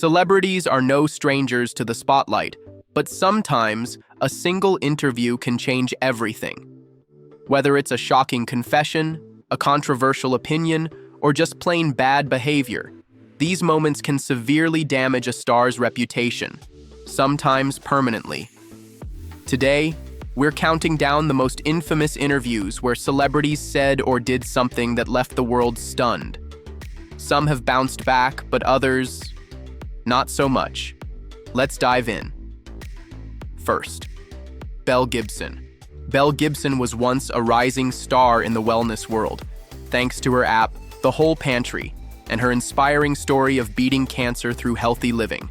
Celebrities are no strangers to the spotlight, but sometimes a single interview can change everything. Whether it's a shocking confession, a controversial opinion, or just plain bad behavior, these moments can severely damage a star's reputation, sometimes permanently. Today, we're counting down the most infamous interviews where celebrities said or did something that left the world stunned. Some have bounced back, but others, not so much. Let's dive in. First, Belle Gibson. Belle Gibson was once a rising star in the wellness world, thanks to her app, The Whole Pantry, and her inspiring story of beating cancer through healthy living.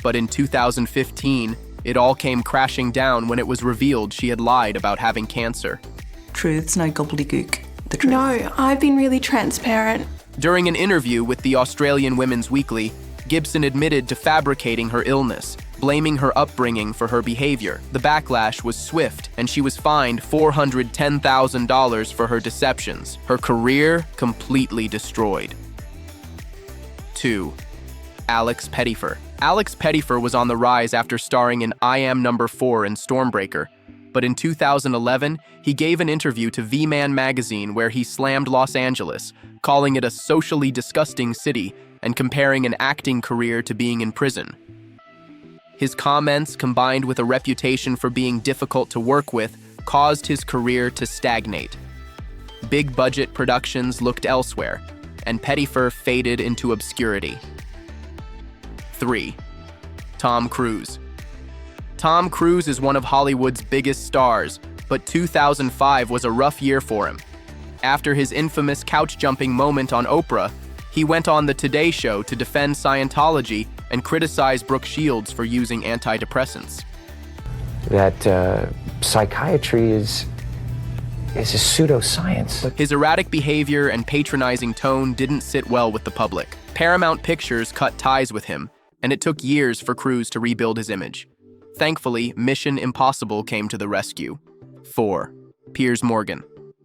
But in 2015, it all came crashing down when it was revealed she had lied about having cancer. Truth's no gobbledygook. The truth. No, I've been really transparent. During an interview with the Australian Women's Weekly, Gibson admitted to fabricating her illness, blaming her upbringing for her behavior. The backlash was swift, and she was fined $410,000 for her deceptions. Her career completely destroyed. 2. Alex Pettyfer. Alex Pettyfer was on the rise after starring in I Am Number 4 and Stormbreaker. But in 2011, he gave an interview to V-Man magazine where he slammed Los Angeles, calling it a socially disgusting city and comparing an acting career to being in prison. His comments, combined with a reputation for being difficult to work with, caused his career to stagnate. Big-budget productions looked elsewhere, and Pettyfer faded into obscurity. 3. Tom Cruise. Tom Cruise is one of Hollywood's biggest stars, but 2005 was a rough year for him. After his infamous couch-jumping moment on Oprah, he went on the Today Show to defend Scientology and criticize Brooke Shields for using antidepressants. That psychiatry is a pseudoscience. His erratic behavior and patronizing tone didn't sit well with the public. Paramount Pictures cut ties with him, and it took years for Cruise to rebuild his image. Thankfully, Mission Impossible came to the rescue. 4. Piers Morgan.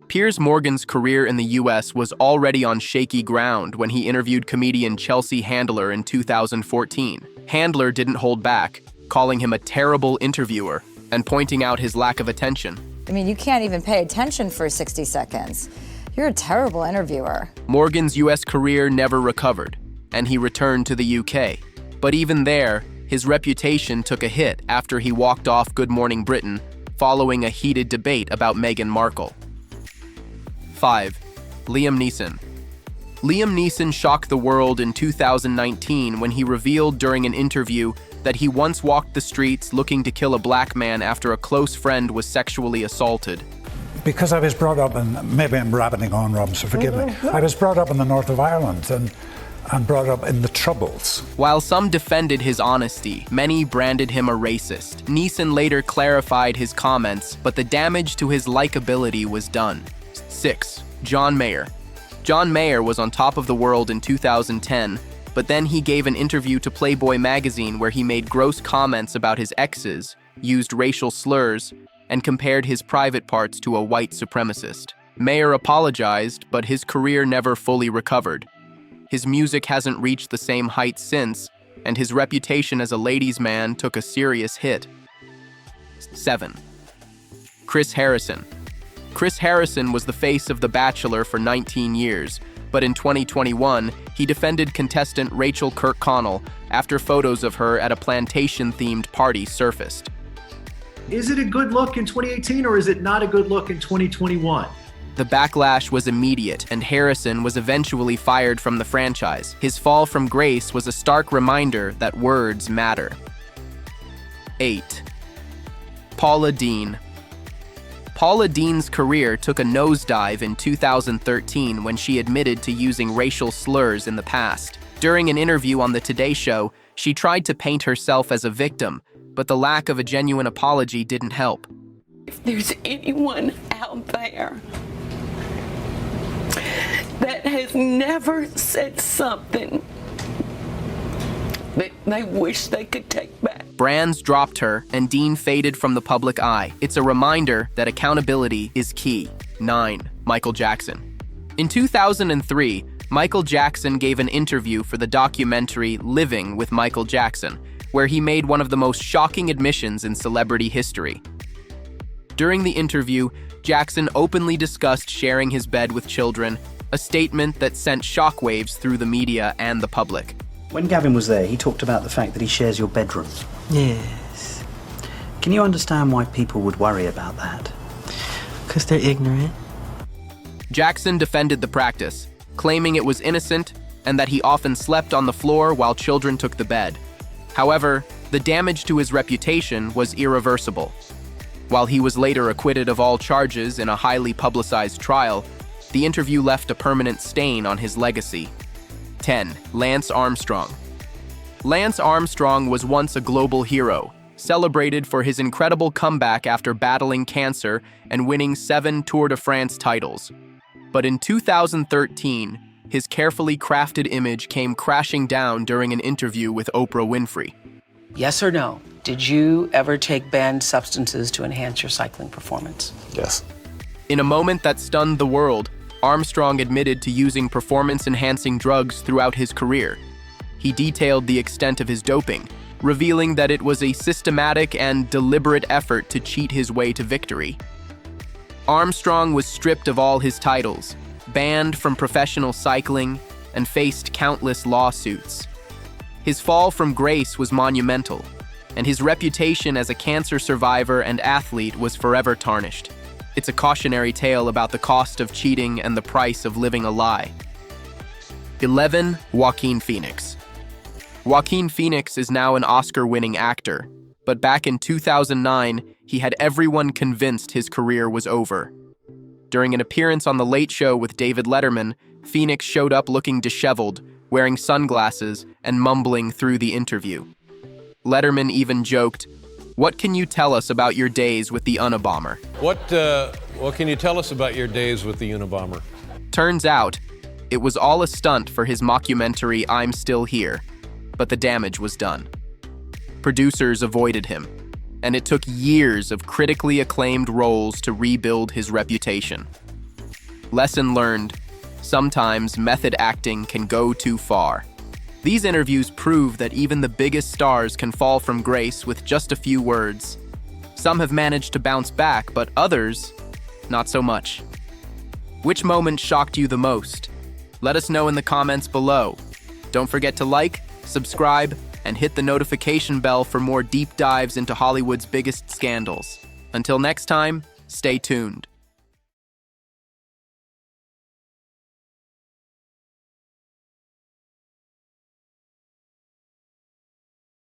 Piers Morgan's career in the US was already on shaky ground when he interviewed comedian Chelsea Handler in 2014. Handler didn't hold back, calling him a terrible interviewer and pointing out his lack of attention. I mean, you can't even pay attention for 60 seconds. You're a terrible interviewer. Morgan's US career never recovered, and he returned to the UK. But even there, his reputation took a hit after he walked off Good Morning Britain following a heated debate about Meghan Markle. 5. Liam Neeson. Liam Neeson shocked the world in 2019 when he revealed during an interview that he once walked the streets looking to kill a black man after a close friend was sexually assaulted. Because I was brought up in, maybe I'm rabbiting on, Rob, so forgive me. I was brought up in the north of Ireland and brought up in the Troubles. While some defended his honesty, many branded him a racist. Neeson later clarified his comments, but the damage to his likability was done. 6. John Mayer. John Mayer was on top of the world in 2010, but then he gave an interview to Playboy magazine where he made gross comments about his exes, used racial slurs, and compared his private parts to a white supremacist. Mayer apologized, but his career never fully recovered. His music hasn't reached the same heights since, and his reputation as a ladies' man took a serious hit. 7. Chris Harrison. Chris Harrison was the face of The Bachelor for 19 years, but in 2021, he defended contestant Rachel Kirkconnell after photos of her at a plantation-themed party surfaced. Is it a good look in 2018 or is it not a good look in 2021? The backlash was immediate, and Harrison was eventually fired from the franchise. His fall from grace was a stark reminder that words matter. 8. Paula Deen. Paula Deen's career took a nosedive in 2013 when she admitted to using racial slurs in the past. During an interview on the Today Show, she tried to paint herself as a victim, but the lack of a genuine apology didn't help. If there's anyone out there that has never said something that they wish they could take back. Brands dropped her, and Deen faded from the public eye. It's a reminder that accountability is key. 9. Michael Jackson. In 2003, Michael Jackson gave an interview for the documentary Living with Michael Jackson, where he made one of the most shocking admissions in celebrity history. During the interview, Jackson openly discussed sharing his bed with children, a statement that sent shockwaves through the media and the public. When Gavin was there, he talked about the fact that he shares your bedroom. Yes. Can you understand why people would worry about that? Because they're ignorant. Jackson defended the practice, claiming it was innocent and that he often slept on the floor while children took the bed. However, the damage to his reputation was irreversible. While he was later acquitted of all charges in a highly publicized trial, the interview left a permanent stain on his legacy. 10. Lance Armstrong. Lance Armstrong was once a global hero, celebrated for his incredible comeback after battling cancer and winning 7 Tour de France titles. But in 2013, his carefully crafted image came crashing down during an interview with Oprah Winfrey. Yes or no? Did you ever take banned substances to enhance your cycling performance? Yes. In a moment that stunned the world, Armstrong admitted to using performance-enhancing drugs throughout his career. He detailed the extent of his doping, revealing that it was a systematic and deliberate effort to cheat his way to victory. Armstrong was stripped of all his titles, banned from professional cycling, and faced countless lawsuits. His fall from grace was monumental, and his reputation as a cancer survivor and athlete was forever tarnished. It's a cautionary tale about the cost of cheating and the price of living a lie. 11. Joaquin Phoenix. Joaquin Phoenix is now an Oscar-winning actor, but back in 2009, he had everyone convinced his career was over. During an appearance on The Late Show with David Letterman, Phoenix showed up looking disheveled, wearing sunglasses, and mumbling through the interview. Letterman even joked, "What can you tell us about your days with the Unabomber?" What can you tell us about your days with the Unabomber? Turns out, it was all a stunt for his mockumentary I'm Still Here, but the damage was done. Producers avoided him, and it took years of critically acclaimed roles to rebuild his reputation. Lesson learned, sometimes method acting can go too far. These interviews prove that even the biggest stars can fall from grace with just a few words. Some have managed to bounce back, but others, not so much. Which moment shocked you the most? Let us know in the comments below. Don't forget to like, subscribe, and hit the notification bell for more deep dives into Hollywood's biggest scandals. Until next time, stay tuned.